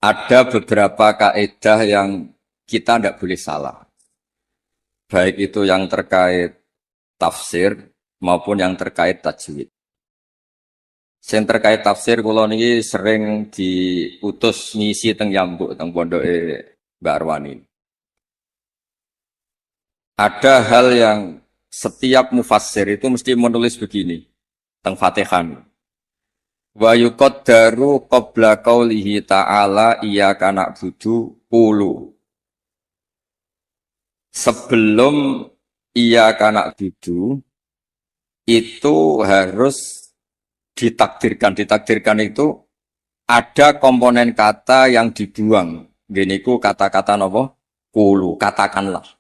Ada beberapa kaidah yang kita tidak boleh salah. Baik itu yang terkait tafsir maupun yang terkait tajwid. Yang terkait tafsir kula niki sering diutus ngisi teng Yambuk teng pondoke Mbak Arwani. Ada hal yang setiap mufassir itu mesti menulis begini teng Fatihah. Wa yuqaddaru qabla qaulihi ta'ala iyyaka na'budu qulu. Sebelum iyyaka na'budu itu harus ditakdirkan itu ada komponen kata yang dibuang. Gini ku kata-kata napa? Qulu, katakanlah.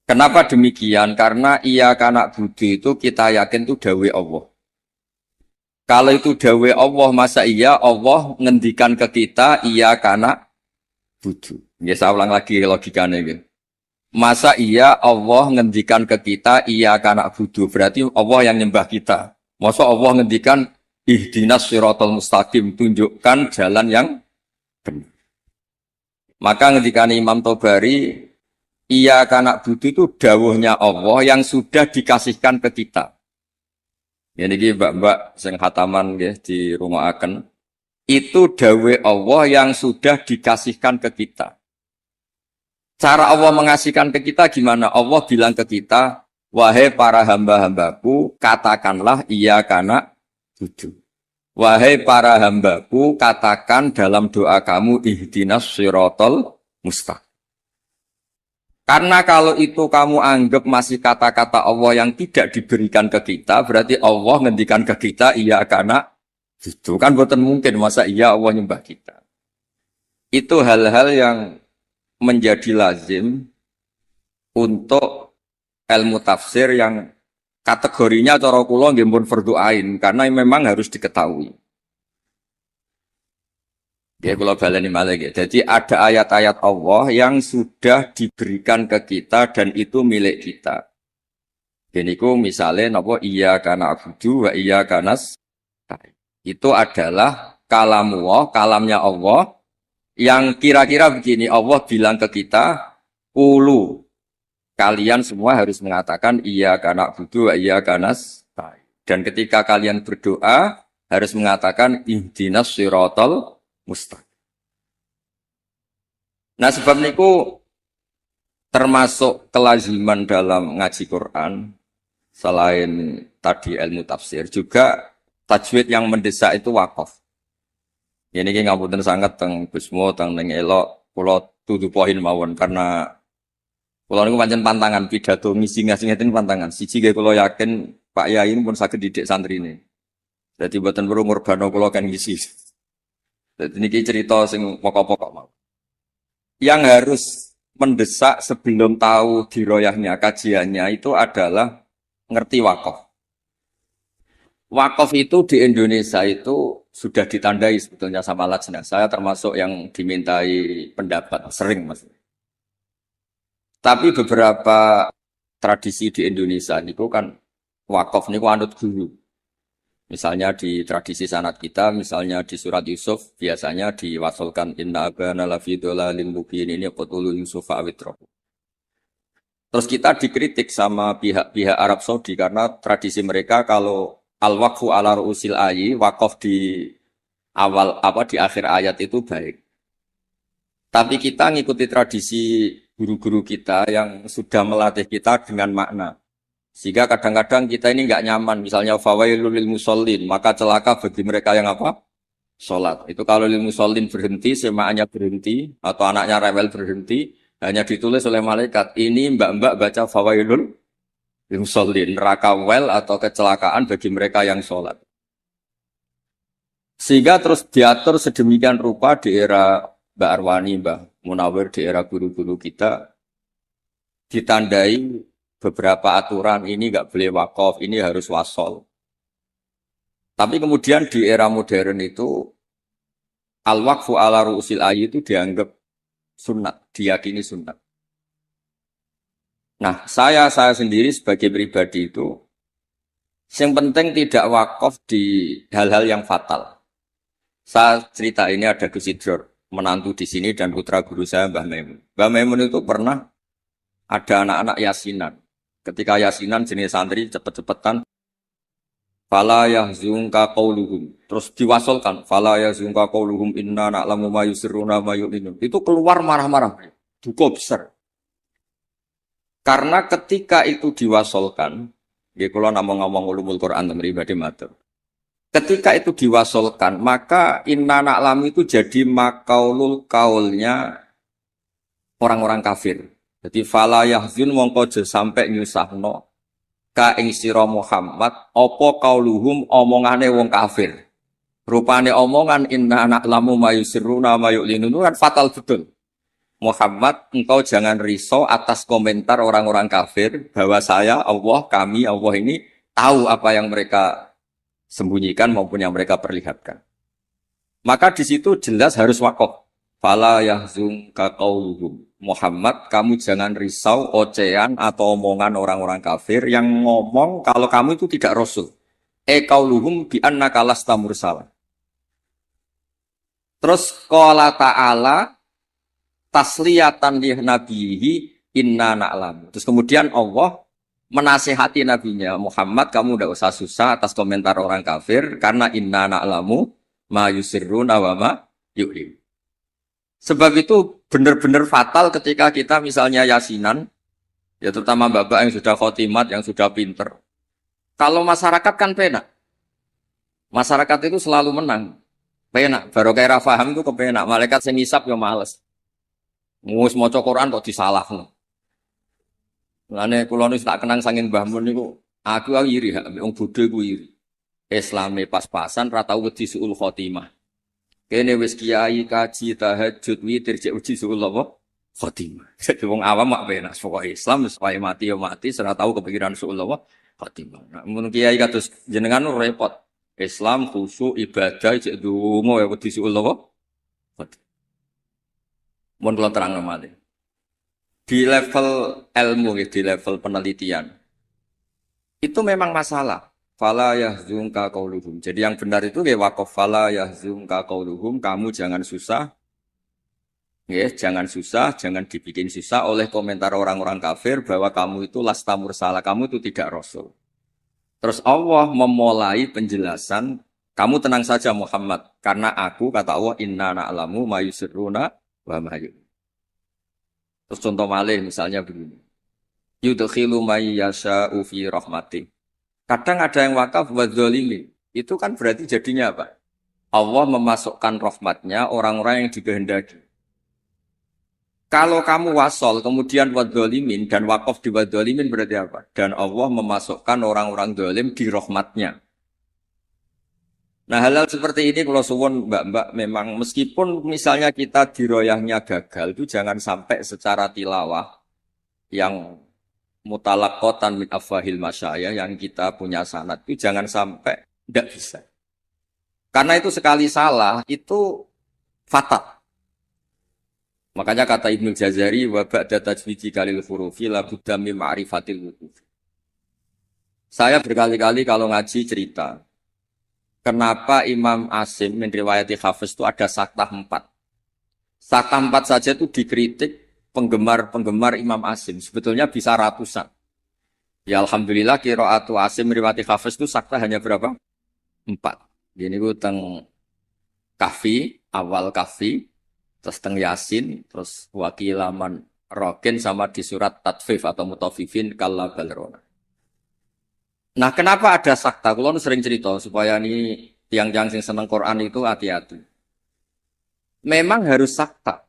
Kenapa demikian? Karena iyyaka na'budu itu kita yakin itu dawuh Allah. Kalau itu dawe Allah, masa iya Allah ngendikan ke kita iya karena budu. Ya saya ulang lagi logikanya gitu. Masa iya Allah ngendikan ke kita iya karena budu. Berarti Allah yang nyembah kita. Masa Allah ngendikan ihdinas siratal mustaqim, tunjukkan jalan yang benar. Maka ngendikan Imam Tobari iya karena budu itu dawuhnya Allah yang sudah dikasihkan ke kita. Ini mbak-mbak sing khataman nggih di rumah akan itu dawe Allah yang sudah dikasihkan ke kita. Cara Allah mengasihkan ke kita gimana? Allah bilang ke kita, wahai para hamba-hambaku, katakanlah iya kana budu. Wahai para hambaku, katakan dalam doa kamu ihdinas siratal mustaqim. Karena kalau itu kamu anggap masih kata-kata Allah yang tidak diberikan ke kita, berarti Allah ngendikan ke kita, iya karena itu kan bukan mungkin, masa iya Allah nyembah kita. Itu hal-hal yang menjadi lazim untuk ilmu tafsir yang kategorinya cara kula nggih pun fardhu ain, karena memang harus diketahui. Ya, kalau baleni malih ya. Jadi ada ayat-ayat Allah yang sudah diberikan ke kita dan itu milik kita. Geniku misalnya napa iyyaka na'budu wa iyyaka nasta'in. Itu adalah kalamullah, kalamnya Allah yang kira-kira begini, Allah bilang ke kita, "Qulu." Kalian semua harus mengatakan iyyaka na'budu wa iyyaka nasta'in. Dan ketika kalian berdoa harus mengatakan ihdinas siratal mustaqim. Nah sebab niku termasuk kelaziman dalam ngaji Quran selain tadi ilmu tafsir juga tajwid yang mendesak itu wakaf. Ini ki ngapunten sangat teng Gusmo teng ning elok kula tutu poin mawon karena kula niku pancen pantangan pidato ngisi ngeten pantangan. Siji nggih kula yakin Pak Yai pun saged didik santrine. Dadi mboten perlu ngurbano kula kan ngisi. Jadi ini cerita sing pokok-pokok mau. Yang harus mendesak sebelum tahu diroyahnya kajiannya itu adalah ngerti wakaf. Wakaf itu di Indonesia itu sudah ditandai sebetulnya sama lajnah. Saya termasuk yang dimintai pendapat sering mas. Tapi beberapa tradisi di Indonesia itu kan wakaf niku anut guru. Misalnya di tradisi sanad kita, misalnya di surat Yusuf, biasanya diwasolkan inna abana lafi dolalin mubin ini qutulu Yusuf awitroh. Terus kita dikritik sama pihak-pihak Arab Saudi karena tradisi mereka kalau al-waqfu ala ru'usil ayi, wakaf di awal di akhir ayat itu baik. Tapi kita ngikuti tradisi guru-guru kita yang sudah melatih kita dengan makna. Sehingga kadang-kadang kita ini nggak nyaman, misalnya fawailul lil musallin, maka celaka bagi mereka yang apa? Sholat. Itu kalau lil musallin berhenti, semaannya berhenti, atau anaknya rewel berhenti, hanya ditulis oleh malaikat. Ini mbak-mbak baca fawailul lil musallin, neraka wel atau kecelakaan bagi mereka yang sholat. Sehingga terus diatur sedemikian rupa di era Mbak Arwani, Mbak Munawir, di era guru-guru kita, ditandai beberapa aturan ini nggak boleh wakaf, ini harus wasol. Tapi kemudian di era modern itu al-waqfu ala ru'usil ayy itu dianggap sunat, diyakini sunat. Nah, saya sendiri sebagai pribadi itu yang penting tidak wakaf di hal-hal yang fatal. Saya cerita ini ada Gus Idror, menantu di sini dan putra guru saya Mbah Maimun. Mbah Maimun itu pernah ada anak-anak yasinan. Ketika yasinan jenis santri cepet-cepetan, fala yahzunka qauluhum. Terus diwasolkan, fala yahzunka qauluhum inna na'lamu ma yusirruna ma yu'linun. Itu keluar marah-marah. Duka besar. Karena ketika itu diwasolkan, ya kalau nama ngomong ulumul Quran dan pribadi matur. Ketika itu diwasolkan, maka inna na'lamu itu jadi makaulul kaulnya orang-orang kafir. Jadi fala yahzun mongko aja sampai nyusahno ka ing sira Muhammad apa kauluhum omongane wong kafir. Rupane omongan inna na'lamu ma yusirruna ma yu'linun kan fatal betul. Muhammad, engkau jangan risau atas komentar orang-orang kafir bahwa saya, Allah, kami, Allah ini tahu apa yang mereka sembunyikan maupun yang mereka perlihatkan. Maka di situ jelas harus wakaf. Fala yahzunka qauluhum. Muhammad, kamu jangan risau ocehan atau omongan orang-orang kafir yang ngomong kalau kamu itu tidak rasul. Qauluhum bi annaka lasta mursala. Terus qala ta'ala tasliyatan li nabihi inna na'lam. Terus kemudian Allah menasihati nabinya, Muhammad kamu tidak usah susah atas komentar orang kafir karena inna na'lamu ma yusirruna wa ma yu'lim. Sebab itu benar-benar fatal ketika kita misalnya yasinan, ya terutama bapak yang sudah khotimat, yang sudah pinter. Kalau masyarakat kan penak. Masyarakat itu selalu menang. Penak. Baru kayak faham itu kepenak. Malaikat sing ngisap ya males. Mus maca Quran kok disalahno. Lane kula nu tak kenang sanging Mbah Mun niku, aku iri hak wong bodho iku iri. Islame pas-pasan ra tau wedi suul khotimah. Kene wis kiai kaji tahajud witir cek uji suul apa? Khotimah. Jadi wong awam mak penak pokoke Islam wis wae mati ya mati, ora tau kepikiran suul apa? Khotimah. Nah, mun kiai kados jenengan repot. Islam khusyuk ibadah cek donga ya wedi suul apa? Khotimah. Mohon kalau terang malih. Di level ilmu, di level penelitian, itu memang masalah. Fala yahzunka qauluhum. Jadi yang benar itu ya waqaf fala yahzunka qauluhum. Kamu jangan susah, ya jangan susah, jangan dibikin susah oleh komentar orang-orang kafir bahwa kamu itu lasta mursala, kamu itu tidak rasul. Terus Allah memulai penjelasan, kamu tenang saja Muhammad, karena aku kata Allah inna na'lamu ma yusirruna wa ma yu'linun. Terus contoh malih misalnya begini. Yudkhilu may yasha'u fi rahmati. Kadang ada yang wakaf wa dzalimin. Itu kan berarti jadinya apa? Allah memasukkan rahmatnya orang-orang yang dikehendaki. Kalau kamu wasol kemudian wa dzalimin dan wakaf di wa dzalimin berarti apa? Dan Allah memasukkan orang-orang zalim di rahmatnya. Nah hal-hal seperti ini kalau suwun mbak-mbak memang meskipun misalnya kita diroyahnya gagal itu jangan sampai secara tilawah yang mutalakotan min afwahil masyayah yang kita punya sanad itu jangan sampai tidak bisa. Karena itu sekali salah itu fatal. Makanya kata Ibnu Jazari wa ba'da tajwidi kalil hurufi la budda min ma'rifatil wuquf. Saya berkali-kali kalau ngaji cerita kenapa Imam Asim min riwayati Hafiz itu ada saktah 4. Saktah 4 saja itu dikritik penggemar-penggemar Imam Asim. Sebetulnya bisa ratusan. Ya Alhamdulillah qiraatu Asim riwayati Hafiz itu saktah hanya berapa? 4. Ini itu teng Kahfi, awal Kahfi, terus teng Yasin, terus wakilaman Rokin sama di surat Tatfif atau Mutafifin kalla balrona. Nah, kenapa ada sakta? Kalau sering cerita supaya ini tiang-tiang yang seneng Quran itu hati-hati. Memang harus sakta.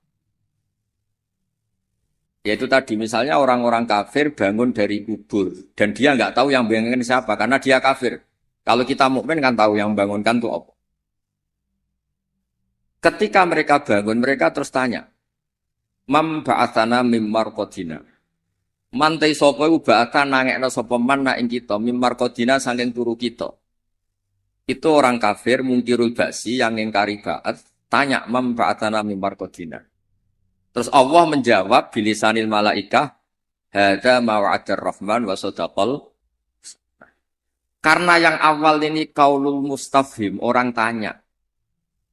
Yaitu tadi misalnya orang-orang kafir bangun dari kubur dan dia nggak tahu yang bangunkan siapa karena dia kafir. Kalau kita mukmin kan tahu yang bangunkan itu apa. Ketika mereka bangun, mereka terus tanya, "Mam ba'atsana mim marqadina." Mantai sapa iku bakal nangekno sapa man nak ing kita mimar kodina saking turu kita. Itu orang kafir mungkirul ba'si yang ingkari ba'at tanya mam ba'atana mimar kodina. Terus Allah menjawab bilisanil malaikah hadza ma wa'adar rahman wa sadaqal. Karena yang awal ini kaulul mustafhim orang tanya.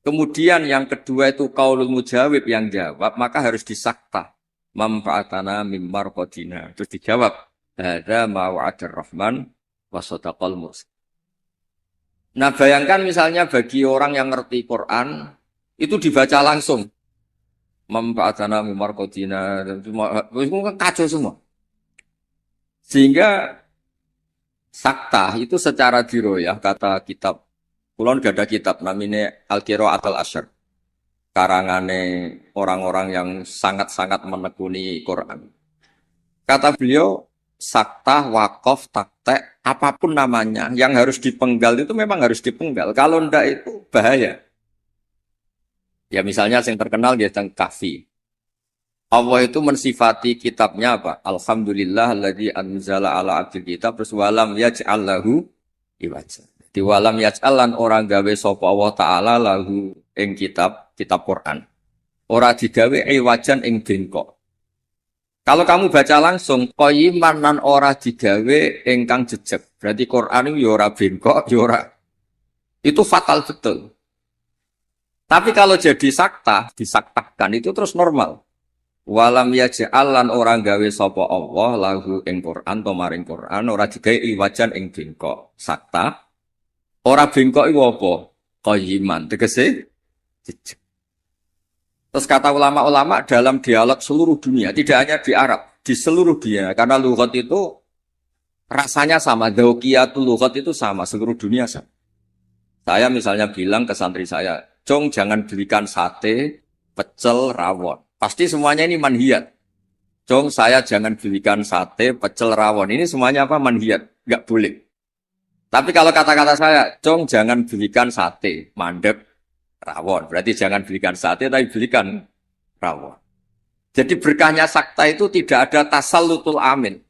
Kemudian yang kedua itu qaulul mujawib yang jawab, maka harus disakta. Manfaatana mimmar qadina. Terus dijawab, hadza ma wa'adar rahman wa sadaqal mursalin. Nah, bayangkan misalnya bagi orang yang ngerti Quran, itu dibaca langsung. Manfaatana mimmar qadina. Itu kan kacau semua. Sehingga sakta itu secara diroyah, kata kitab. Kulon gak ada kitab namanya Al-Qira'atul Asyr. Karangane orang-orang yang sangat-sangat menekuni Quran. Kata beliau, sakta, wakaf, taktek, apapun namanya, yang harus dipenggal itu memang harus dipenggal. Kalau ndak itu bahaya. Ya misalnya yang terkenal dia tentang kahfi. Allah itu mensifati kitabnya apa? Alhamdulillah alladzi anzala ala abdil kitab terus walam yaj'al lahu iwaja. Di walam yaj'al lan orang gawe sapa Allah taala lahu ing kitab Quran. Ora digawe iwajan ing bengkok. Kalau kamu baca langsung qayyiman lan ora digawe ingkang jejeg. Berarti Quran itu ya ora bengkok, ya ora. Itu fatal betul. Tapi kalau jadi sakta, disaktakan itu terus normal. Walam yaj'al lan orang gawe sapa Allah lahu ing Quran to maring Quran ora digawe iwajan ing bengkok. Sakta. Ora bengkok iku apa? Qayyiman. Tegese jejeg. Terus kata ulama-ulama dalam dialog seluruh dunia, tidak hanya di Arab, di seluruh dunia karena lughat itu rasanya sama, dzauqiyatul lughat itu sama, seluruh dunia sama. Saya misalnya bilang ke santri saya, "Jong jangan belikan sate, pecel, rawon." Pasti semuanya ini manhiyat. Jong, saya jangan belikan sate, pecel, rawon. Ini semuanya apa? Manhiyat. Nggak boleh. Tapi kalau kata-kata saya, Jong, jangan belikan sate, mandek, rawon. Berarti jangan belikan sate, tapi belikan rawon. Jadi berkahnya sakta itu tidak ada tasallutul amil.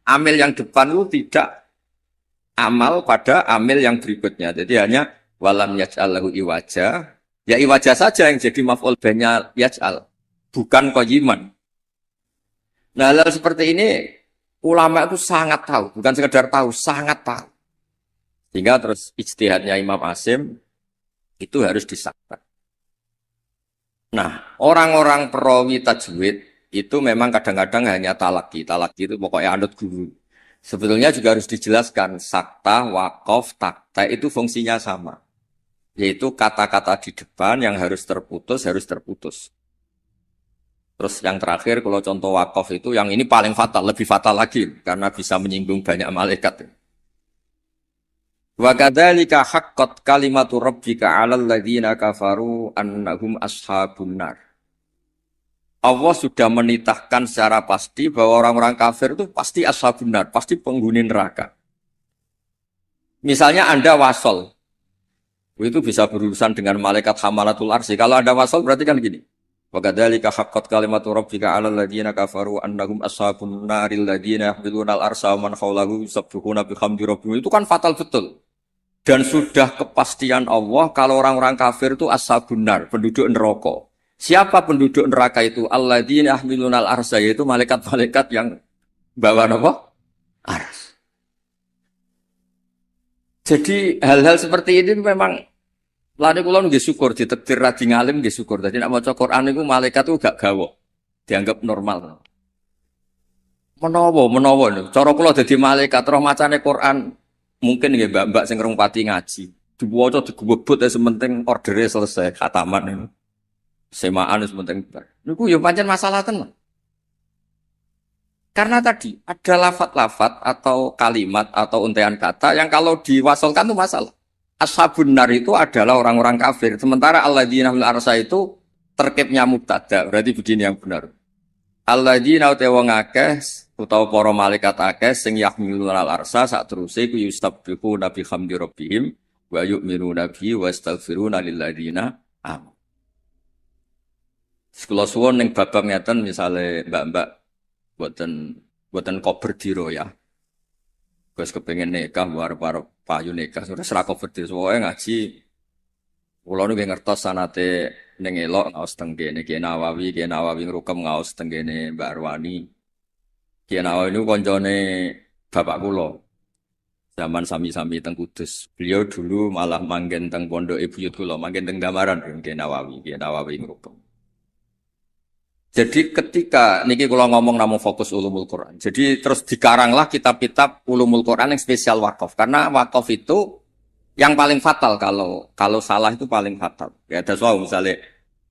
Amil yang depan itu tidak amal pada amil yang berikutnya. Jadi hanya walam yaj'al lahu iwaja. Ya iwaja saja yang jadi maf'ul bihnya yaj'al. Bukan qayyiman. Nah, hal seperti ini ulama itu sangat tahu, bukan sekedar tahu, sangat tahu. Sehingga terus ijtihadnya Imam Asim itu harus disakta. Nah, orang-orang perawi tajwid itu memang kadang-kadang hanya talaki. Talaki itu pokoknya anut guru. Sebetulnya juga harus dijelaskan sakta, waqaf, takta itu fungsinya sama. Yaitu kata-kata di depan yang harus terputus, harus terputus. Terus yang terakhir kalau contoh wakaf itu yang ini paling fatal, lebih fatal lagi karena bisa menyinggung banyak malaikat. Wa kadzalika haqqat kalimatu rabbika 'alal ladzina kafaru annahum ashabun nar. Allah sudah menitahkan secara pasti bahwa orang-orang kafir itu pasti ashabun nar, pasti penghuni neraka. Misalnya Anda wasol. Itu bisa berurusan dengan malaikat hamalatul arsy. Kalau Anda wasol berarti kan gini. Wa kadzalika haqqat kalimatu rabbika 'alal ladzina kafaru annahum ashabun naril ladzina yahmiluna al-arsha wa man hawlahu yusabbihuna bihamdi rabbihim. Itu kan fatal betul. Dan sudah kepastian Allah kalau orang-orang kafir itu ashabun nar, penduduk neraka. Siapa penduduk neraka itu? Alladzina yahmiluna al-arsha, yaitu malaikat-malaikat yang bawa apa? Ars. Jadi hal-hal seperti ini memang lane kula nggih syukur ditakdir radi ngalim nggih syukur. Dadi nek maca Quran niku malaikat itu gak gawok. Dianggap normal. Menawa niku. Cara kula dadi malaikat roh macane Quran mungkin nggih mbak-mbak sing rong pati ngaji. Diwaca digubut ya sementing ordere selesai khataman niku. Semaan sementing bar. Niku ya pancen masalah tenan. Karena tadi ada lafat-lafat atau kalimat atau untaian kata yang kalau diwasolkan itu masalah. Ashabun nar itu adalah orang-orang kafir. Sementara alladzina fil arsy itu terkibnya mubtada. Berarti begini yang benar. Alladzina utawa ngakeh utawa para malaikat akeh sing yahmiluna al-arsy sak teruse ku yustabbihu nabi hamdi rabbihim wa yu'minuna bihi wa astaghfiruna lil ladzina am. Sekolah suwon ning babak ngeten misale mbak-mbak boten kober diro ya. Gus kepengen nikah war-war payu nikah sudah serako berdiri soalnya ngaji kula nu ngertos sanate ning elok ngaos teng kene Ki Nawawi ngrukem ngaos teng kene Mbak Arwani Ki Nawawi niku kancane bapak kula zaman sami-sami teng Kudus. Beliau dulu malah manggen teng pondok Buyut kula, manggen teng Damaran Nggih Nawawi ngrupeng. Jadi ketika niki kalau ngomong namun fokus ulumul Quran. Jadi terus dikaranglah kitab-kitab ulumul Quran yang spesial wakaf. Karena wakaf itu yang paling fatal kalau salah itu paling fatal. Ya ada soal misalnya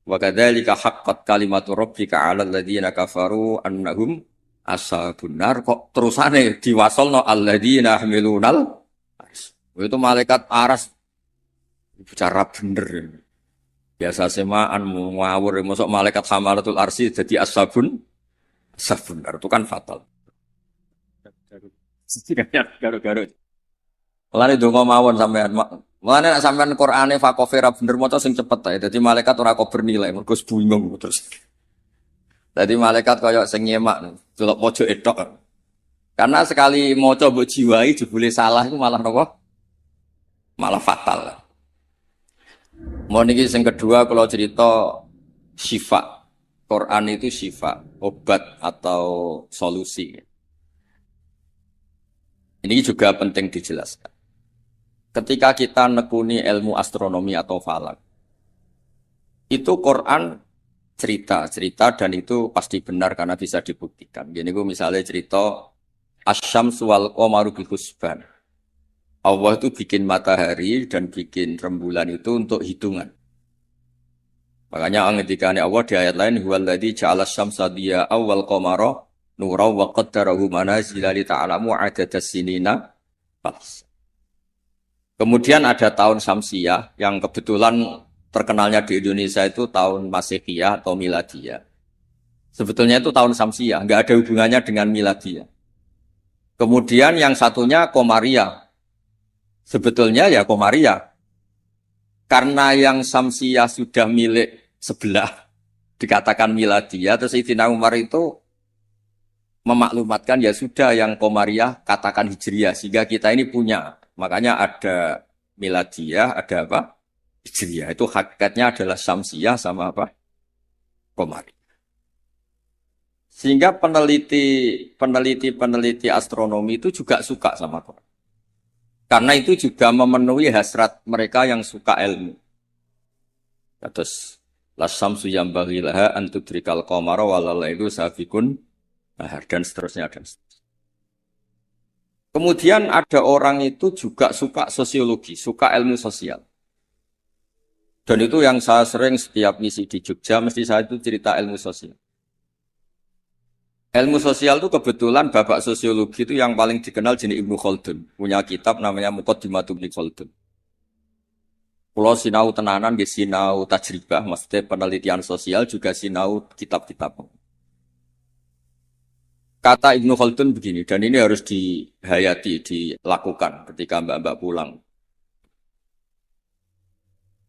wa kadzalika haqqat kalimatu rabbika 'alal ladzina kafaru annahum ashabun nar kok terusane diwasolno alladzina yahmilunal ars. Itu malaikat aras bicara bener. Biasa semaan ngawur, masuk malaikat hamalatul arsi jadi ashabun nar itu kan fatal. Garu-garu. Mulane donga mawon sampean. Mulane nek sampean Qur'ane fakofera bener maca sing cepet ae. Dadi malaikat ora kok bernilai, mergo bingung terus. Dadi malaikat kaya sing nyemak delok pojok etok. Karena sekali maca mbok jiwai jebule salah itu malah napa? Malah fatal. Mau niki sing kedua kalau cerita syifa. Quran itu syifa, obat atau solusi. Ini juga penting dijelaskan. Ketika kita nekuni ilmu astronomi atau falak, itu Quran cerita dan itu pasti benar karena bisa dibuktikan. Gini gue misalnya cerita Asyamsu wal qamaru bihusban. Allah itu bikin matahari dan bikin rembulan itu untuk hitungan. Makanya ngendikane Allah di ayat lain huwallazi ja'ala asy-syamsa diya'an wal qamara nuran wa qaddarahu manazila li ta'lamu 'adadas sinina. Kemudian ada tahun Syamsiyah yang kebetulan terkenalnya di Indonesia itu tahun Masehiyah atau Miladiyah. Sebetulnya itu tahun Syamsiyah, nggak ada hubungannya dengan Miladiyah. Kemudian yang satunya Komariah. Sebetulnya ya Komariah. Karena yang Syamsiyah sudah milik sebelah, dikatakan Miladiyah, terus Sayyidina Umar itu memaklumatkan ya sudah yang Komariah katakan Hijriyah, sehingga kita ini punya. Makanya ada Miladiyah, ada apa? Hijriyah. Itu hakikatnya adalah Syamsiyah sama apa? Komariah. Sehingga peneliti astronomi itu juga suka sama Quran. Karena itu juga memenuhi hasrat mereka yang suka ilmu. Terus lasamsu yambaghi laha an tudrikal qamara walalailu sabiqun nahar dan seterusnya dan seterusnya. Kemudian ada orang itu juga suka sosiologi, suka ilmu sosial. Dan itu yang saya sering setiap misi di Jogja, mesti saya itu cerita ilmu sosial. Ilmu sosial itu kebetulan bapak sosiologi itu yang paling dikenal jenis Ibnu Khaldun. Punya kitab namanya Muqaddimatu Ibnu Khaldun. Kalau sinau tenanan, dia sinau tajribah, maksudnya penelitian sosial juga sinau kitab-kitab. Kata Ibnu Khaldun begini, dan ini harus dihayati, dilakukan ketika mbak-mbak pulang.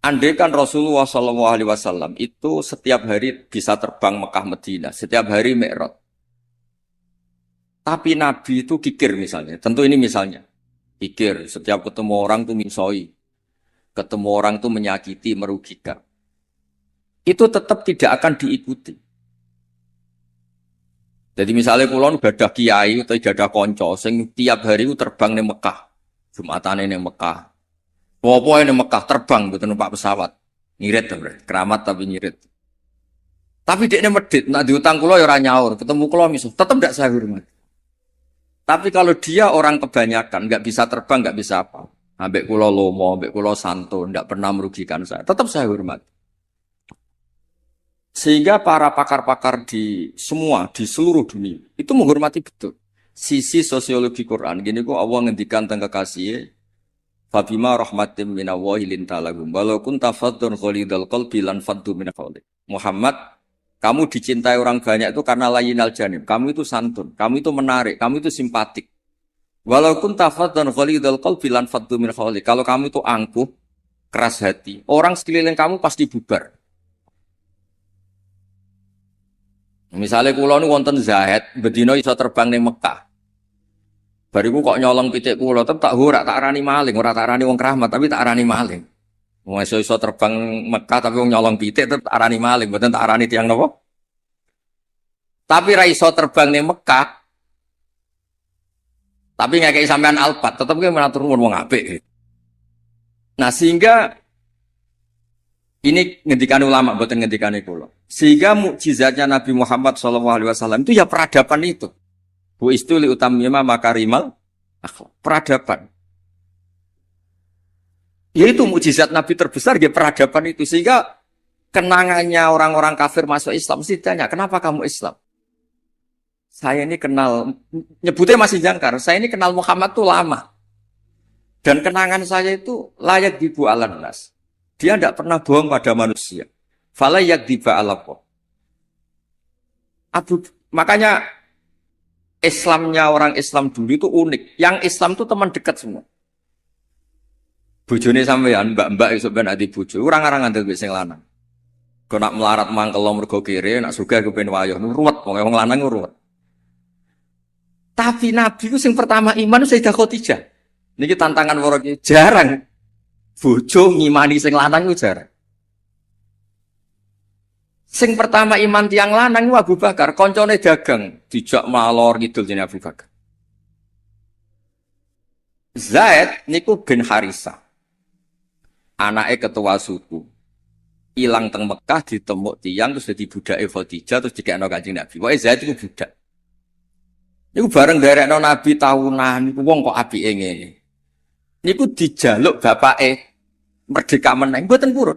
Andai kan Rasulullah SAW itu setiap hari bisa terbang Mekah Madinah, setiap hari Mi'raj. Tapi Nabi itu kikir misalnya, tentu ini misalnya. Kikir, setiap ketemu orang itu misoi, ketemu orang itu menyakiti, merugikan. Itu tetap tidak akan diikuti. Jadi misalnya kulon gadah kiai atau gadah konco, sing tiap hari itu terbang di Mekah, Jumatane di Mekah, popo di Mekah terbang gitu numpak pesawat, ngirit berarti, keramat tapi ngirit. Tapi dia medit, nak diutang kulo ya orang nyaur, ketemu kulo misalnya, tetap tidak saya hormat. Tapi kalau dia orang kebanyakan, nggak bisa terbang, nggak bisa apa, ambek kulo lomo, ambek kulo santo, nggak pernah merugikan saya, tetap saya hormat. Sehingga para pakar-pakar di seluruh dunia itu menghormati betul sisi sosiologi Quran. Gini kok Allah ngendikan tentang kekasih Fabima rahmatim minallahi lintalagum walau kunta faddun ghalidhal qalbi lan faddu min hawlik. Muhammad, kamu dicintai orang banyak itu karena layinal janib. Kamu itu santun, kamu itu menarik, kamu itu simpatik. Walau kunta faddun ghalidhal qalbi lan faddu min hawlik. Kalau kamu itu angkuh, keras hati, orang sekeliling kamu pasti bubar. Misalnya kulo nu wonten Zahid, bedino iso terbang ning Mekah. Bariku kok nyolong pitik kulo, tetep tak ora tak arani maling, ora tak arani wong keramat, tapi tak arani maling. Wong iso terbang Mekah tapi wong nyolong pitik tetep tak arani maling, mboten tak arani tiyang napa? Tapi ra iso terbang ning Mekah. Tapi nggak kayak sampean alpat, tetap kita mengatur ngomong apik. Nah sehingga ini ngendikan ulama, bukan ngendikan kula. Sehingga mukjizatnya Nabi Muhammad SAW itu ya peradaban itu. Bu istuli utamima makarimal akhlak. Peradaban. Yaitu mukjizat Nabi terbesar ya peradaban itu. Sehingga kenangannya orang-orang kafir masuk Islam mesti ditanya, kenapa kamu Islam? Saya ini kenal, nyebutnya masih jangkar, saya ini kenal Muhammad tuh lama. Dan kenangan saya itu layak dibu ala nas. Dia tidak pernah bohong pada manusia. Fala yak diba ala po. Makanya Islamnya orang Islam dulu itu unik. Yang Islam itu teman dekat semua. Bojone sampean, mbak-mbak iso ben ati bojo, orang-orang ngandel wis sing lanang. Kok nak melarat mangkel mergo kere, nak sugih kepen wayah, ruwet wong lanang ruwet. Tapi Nabi itu yang pertama iman itu Sayyidah Khadijah. Niki tantangan para jarang bojo ngimani sing lanang itu jarang. Sing pertama iman tiang lanang itu Abu Bakar, koncone dagang, dijak malor ngidul jenenge Abu Bakar. Zaid niku bin Harisah. Anake ketua suku. Ilang teng Mekah ditemuk tiang terus dadi budake Khadijah terus dikekno Kanjeng Nabi. Pokoke Zaid iku budak. Niku bareng derekno Nabi tahunan niku wong kok apike ngene. Niku dijaluk bapake merdeka meneng mboten purun.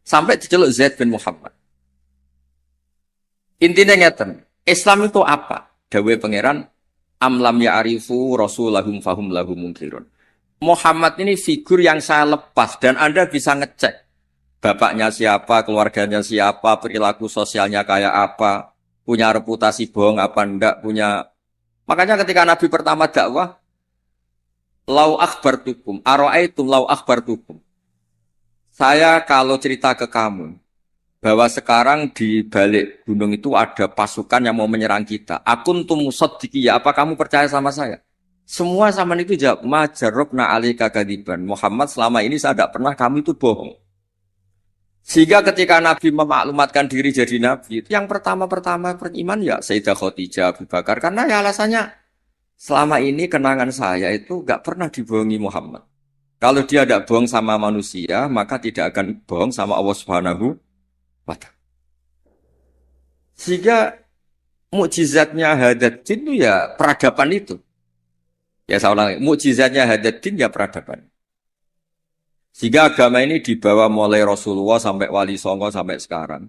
Sampai diceluk Zaid bin Muhammad. Intinya ngeten, Islam itu apa? Dawuhe pangeran amlam ya'rifu rasulahum fahum lahum munkirun. Muhammad ini figur yang saya lepas dan Anda bisa ngecek bapaknya siapa, keluarganya siapa, perilaku sosialnya kayak apa, punya reputasi bohong apa enggak, punya. Makanya ketika Nabi pertama dakwah, lau akhbartukum, ara'aitum lau akhbartukum. Saya kalau cerita ke kamu, bahwa sekarang di balik gunung itu ada pasukan yang mau menyerang kita. Akuntum musaddiqiyya, apa kamu percaya sama saya? Semua sama itu jawab, majarobna alika kadiban. Muhammad selama ini saya tidak pernah kamu itu bohong. Sehingga ketika Nabi memaklumatkan diri jadi Nabi, yang pertama-tama beriman ya Sayyidah Khadijah, Abu Bakar. Karena ya alasannya, selama ini kenangan saya itu gak pernah dibohongi Muhammad. Kalau dia tidak bohong sama manusia, maka tidak akan bohong sama Allah Subhanahu wa Ta'ala. Sehingga mukjizatnya Hadaddin itu ya peradaban itu. Ya saya ulangi, mukjizatnya Hadaddin ya peradaban. Sehingga agama ini dibawa mulai Rasulullah sampai Wali Songo sampai sekarang.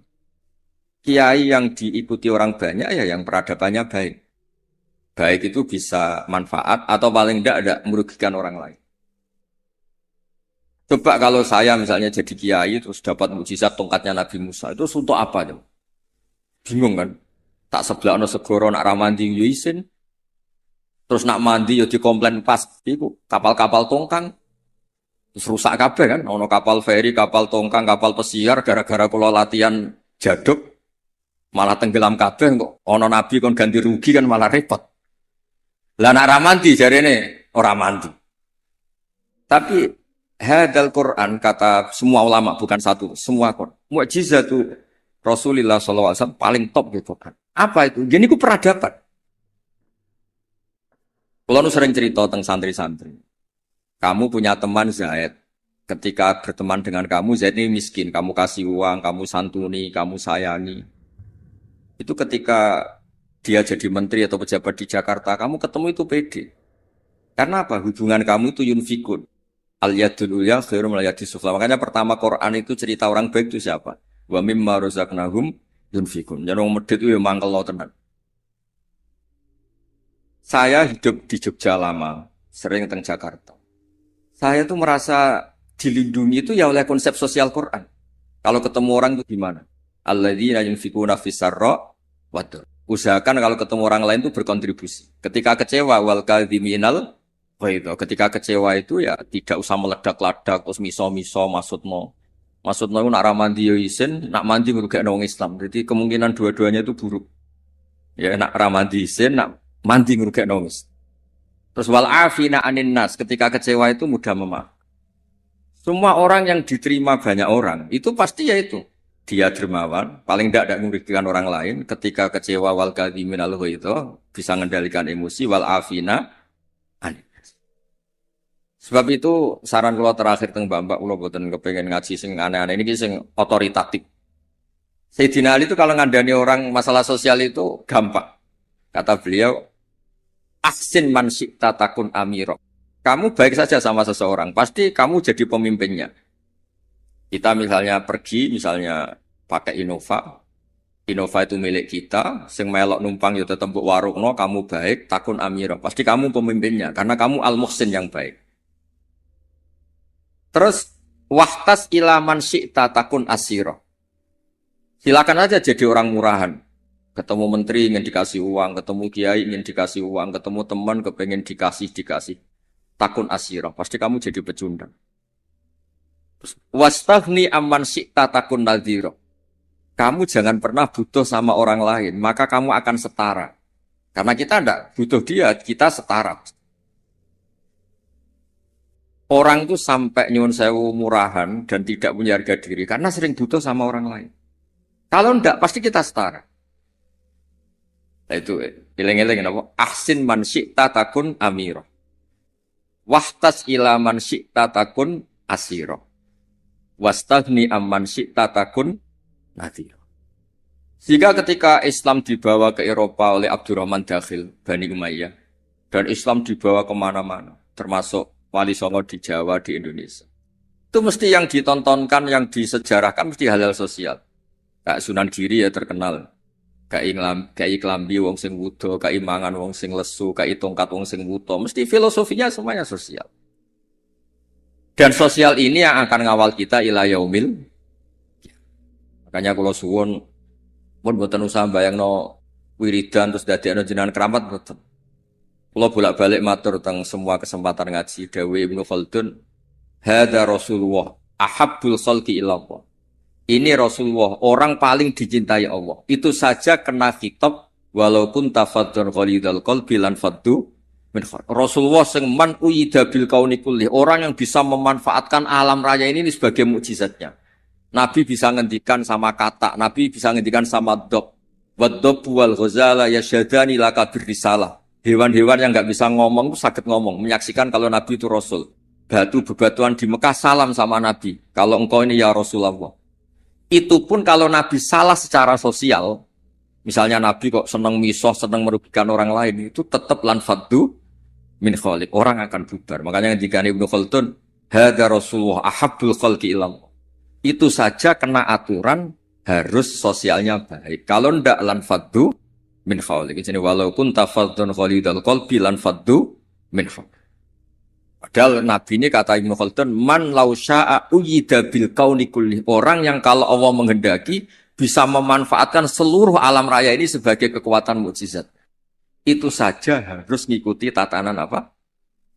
Kiai yang diikuti orang banyak ya yang peradabannya baik. Baik itu bisa manfaat atau paling tidak merugikan orang lain. Coba kalau saya misalnya jadi kiai terus dapat mukjizat tongkatnya Nabi Musa itu untuk apa? Bingung kan? Tak sebelah ono segoro nak ramandi yuisin. Terus nak mandi yo dikomplain pas iku kapal-kapal tongkang. Terus rusak kabeh kan, ono kapal feri, kapal tongkang, kapal pesiar gara-gara kula latihan jaduk malah tenggelam kabeh kok ono nabi kon ganti rugi kan malah repot. Lah nek ora mandi jarene ora mandi. Tapi hadal Quran kata semua ulama bukan satu, semua Quran. Mukjizatu Rasulullah sallallahu alaihi wasallam paling top gitu kan. Apa itu? Gini ku peradaban. Kulo sering cerita tentang santri-santri. Kamu punya teman Zaid. Ketika berteman dengan kamu, Zaid ini miskin. Kamu kasih uang, kamu santuni, kamu sayangi. Itu ketika dia jadi menteri atau pejabat di Jakarta, kamu ketemu itu pede. Karena apa? Hubungan kamu itu yunfikun. Al-yadul ulya khairum al-yadis sufla. Makanya pertama Quran itu cerita orang baik itu siapa? Wa mimma razaqnahum yunfikun. Jadi orang medit itu ya mangkel tenan. Saya hidup di Jogja lama, sering teng Jakarta. Saya tuh merasa dilindungi itu ya oleh konsep sosial Quran. Kalau ketemu orang itu gimana? Alladzina yunfikuna fis-sarra wadur. Usahakan kalau ketemu orang lain itu berkontribusi. Ketika kecewa wal kadhiminal ghaidha. Ketika kecewa itu ya tidak usah meledak-ledak terus miso-miso maksudno. Maksudno itu nak ramandi yo isin, nak mandi ngrugekno wong Islam. Jadi kemungkinan dua-duanya itu buruk. Ya nak ramandi isin, nak mandi ngrugekno wong Islam. Terus wal afina anin nas, ketika kecewa itu mudah memaafkan. Semua orang yang diterima banyak orang, itu pasti ya itu. Dia dermawan, paling tidak merugikan orang lain. Ketika kecewa wal kadhimin al-ghaidha, bisa mengendalikan emosi wal afina anin. Sebab itu saran kula terakhir teng Mbak kula boten kepengen ngaji sing aneh-aneh ini sing otoritatif. Sayyidina Ali itu kalau ngandani orang masalah sosial itu gampang. Kata beliau, ahsin man syi'ta takun amiro. Kamu baik saja sama seseorang, pasti kamu jadi pemimpinnya. Kita misalnya pergi, misalnya pakai Innova. Innova itu milik kita, sing melok numpang ya tetep mbok warungno, kamu baik, takun amiro. Pasti kamu pemimpinnya, karena kamu al-muhsin yang baik. Terus, wahtas ilaman syi'ta takun asiro. Silakan aja jadi orang murahan. Ketemu menteri ingin dikasih uang, ketemu kiai ingin dikasih uang, ketemu teman kepengen dikasih. Takun asiro, pasti kamu jadi pecundang. Wastaghni amman syi'ta takun nadhiro. Kamu jangan pernah butuh sama orang lain, maka kamu akan setara. Karena kita tidak butuh dia, kita setara. Orang tuh sampai nyuwun sewu murahan dan tidak punya harga diri karena sering butuh sama orang lain. Kalau tidak, pasti kita setara. Nah itu, eling-eling apa? Ahsin man syi'ta takun amiro. Wahtas ila man syi'ta takun asiro. Wastaghni amman syi'ta takun nadhiro. Sehingga ketika Islam dibawa ke Eropa oleh Abdurrahman Dakhil, Bani Umayyah, dan Islam dibawa kemana-mana, termasuk Wali Songo di Jawa, di Indonesia. Itu mesti yang ditontonkan, yang disejarahkan, mesti hal-hal sosial. Kayak Sunan Giri ya terkenal. Kayak Klambi wong sing wudo, kayak mangan wong sing lesu, kayak tongkat wong sing wuto. Mesti filosofinya semuanya sosial. Dan sosial ini yang akan ngawal kita ila yaumil. Makanya kalau suwun pun boten usah bayangno wiridan terus dadekno jenengan keramat boten. Kula bolak-balik matur teng semua kesempatan ngaji dawuh Ibnu Khaldun, hadza Rasulullah ahabbul khalqi ilallah. Ini Rasulullah, orang paling dicintai Allah. Itu saja kena khitab walaupun tafaddun ghalidul qalbi lan faddu min khar. Rasulullah sing man uyida bil kauni kulli, orang yang bisa memanfaatkan alam raya ini sebagai mukjizatnya. Nabi bisa ngendikan sama kata, Nabi bisa ngendikan sama dob. Waddob wal ghazala yasyadani laka birrisalah. Hewan-hewan yang enggak bisa ngomong itu sakit ngomong, menyaksikan kalau Nabi itu Rasul. Batu bebatuan di Mekah salam sama Nabi. Kalau engkau ini ya Rasulullah. Itu pun kalau Nabi salah secara sosial, misalnya Nabi kok senang misoh, senang merugikan orang lain, itu tetap lan faddu min khaliq. Orang akan bubar. Makanya ketika Ibnu Khaldun, hadza Rasulullah ahabbul khalqi ilallah. Itu saja kena aturan harus sosialnya baik. Kalau ndak lan faddu min khaliq. Jadi walaupun tafaddun khalidul qalbi lan faddu min khaliq. Padahal Nabi ini kata Ibnu Khaldun, man lau sya'a uyida bil kauni kulli. Orang yang kalau Allah menghendaki bisa memanfaatkan seluruh alam raya ini sebagai kekuatan mukjizat. Itu saja harus ngikuti tatanan apa?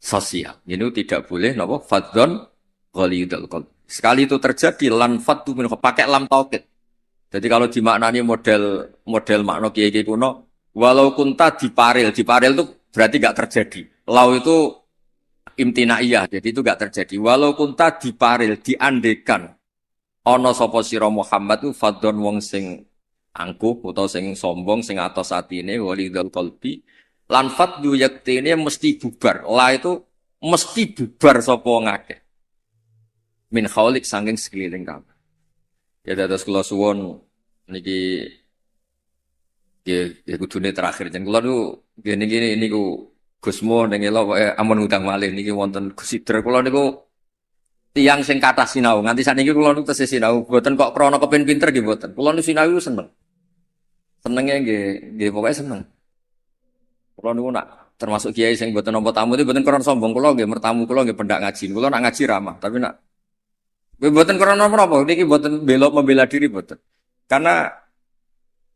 Sosial. Ini tidak boleh napa fadzon ghalidul qalb. Sekali itu terjadi lan faddu min pakai lam taukid. Jadi kalau dimaknani model makna kiai-kiai kuno, walau kunta diparil itu berarti enggak terjadi. Lau itu imtinaiyah, jadi itu enggak terjadi. Walau kunta diparil, diandekan ana sapa sira Muhammad itu fadzon wong sing angkuh utawa sing sombong sing atos atine walidul qalbi lan faddu yaktine mesti bubar. La itu mesti bubar sapa ngakeh. Min khaulik saking sekeliling kamu. Ya dados kula suwun niki ya kudune terakhir jen kula niku gini niku Gusmo ning elok amun ngundang malih niki wonten Gusidra kula niku tiyang sing kathah sinau nganti sakniki kula niku tesih sinau mboten kok krana kepen pinter nggih mboten. Kula niku sinau seneng. Senenge nggih pokoke seneng. Kula niku nak termasuk kiai sing mboten nampa tamu itu mboten krana sombong kula nggih mertamu kula nggih pendak ngaji. Kula nak ngaji ramah tapi nak mboten krana menapa niki mboten membela diri mboten. Karena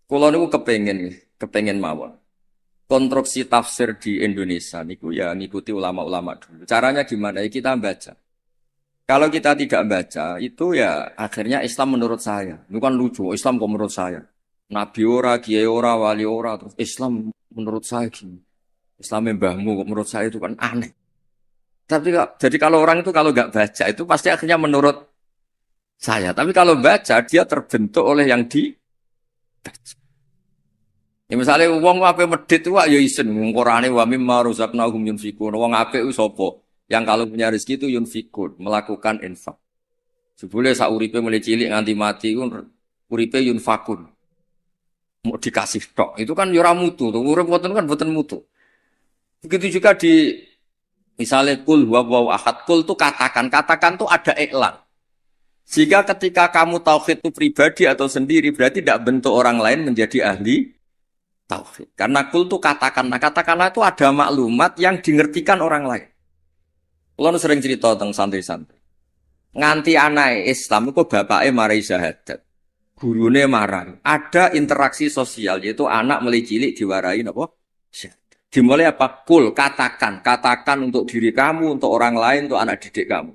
kula niku kepengin mawon. Konstruksi tafsir di Indonesia niku ya ngikuti ulama-ulama dulu. Caranya gimana? Ya kita baca. Kalau kita tidak baca itu ya akhirnya Islam menurut saya. Itu kan lucu, Islam kok menurut saya. Nabi ora, kiai ora, wali ora terus Islam menurut saya gini. Islam mbahmu kok menurut saya itu kan aneh. Tapi jadi kalau orang itu kalau enggak baca itu pasti akhirnya menurut saya. Tapi kalau baca dia terbentuk oleh yang dibaca. Ya misalnya wong ape medhit wae ya isen Qur'ane wa mimma razaqnahum yunfikun. Wong apik ku sapa? Yang kalau punya rezeki itu yunfikun, melakukan infak. Jebule sak uripe mulai cilik nganti mati ku uripe yunfakun. Mau dikasih tok. Itu kan yo ora mutu, tuh. Urip boten kan boten mutu. Begitu juga di misalnya kul huwallahu ahad, kul tuh katakan tuh ada iklan. Jika ketika kamu tauhid itu pribadi atau sendiri, berarti tidak bentuk orang lain menjadi ahli tauhid. Karena kul tuh katakanlah itu ada maklumat yang dimengertikan orang lain. Kalau sering cerita tentang santri-santri. Nganti anak Islam itu bapaknya marai syahadat. Gurune marah. Ada interaksi sosial, yaitu anak mulai cilik diwarai apa? Dimulai apa? Kul, katakan untuk diri kamu, untuk orang lain, untuk anak didik kamu.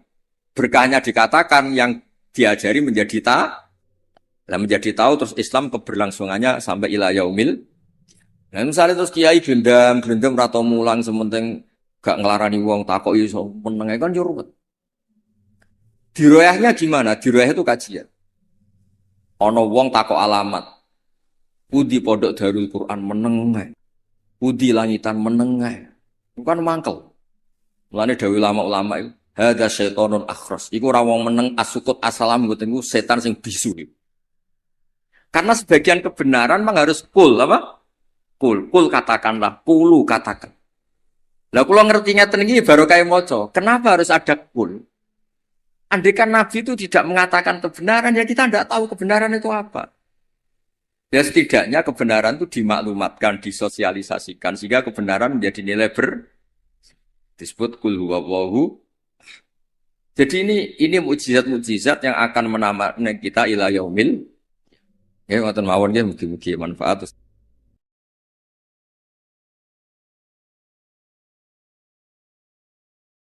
Berkahnya dikatakan yang diajari menjadi nah, menjadi tahu terus Islam keberlangsungannya sampai ila yaumil. Nah, misalnya terus kiai gendam atau mulang sementing gak ngelarani wong takok iso meneng kan yo ruwet. Diroyahnya gimana? Diroyah itu kajian. Ana wong takok alamat. Pudi pondok Darul Quran meneng ae. Pudi langitan meneng ae. Bukan mangkel. Mulane dawuh ulama-ulama itu hadza syaitonun akhras. Iku ora wong meneng asukut asalam mboten iku setan sing bisu. Karena sebagian kebenaran memang harus kul apa? Kul katakanlah, kulu katakan. Lah kula ngertinya ten iki baru kayak maca. Kenapa harus ada kul? Andaikan Nabi itu tidak mengatakan kebenaran, ya kita tidak tahu kebenaran itu apa. Ya setidaknya kebenaran itu dimaklumatkan, disosialisasikan, sehingga kebenaran menjadi nilai disebut kul huwallahu. Jadi ini mukjizat-mukjizat yang akan menambah kita ila yaumil. Ya ngoten mawon nggih mugi-mugi manfaat.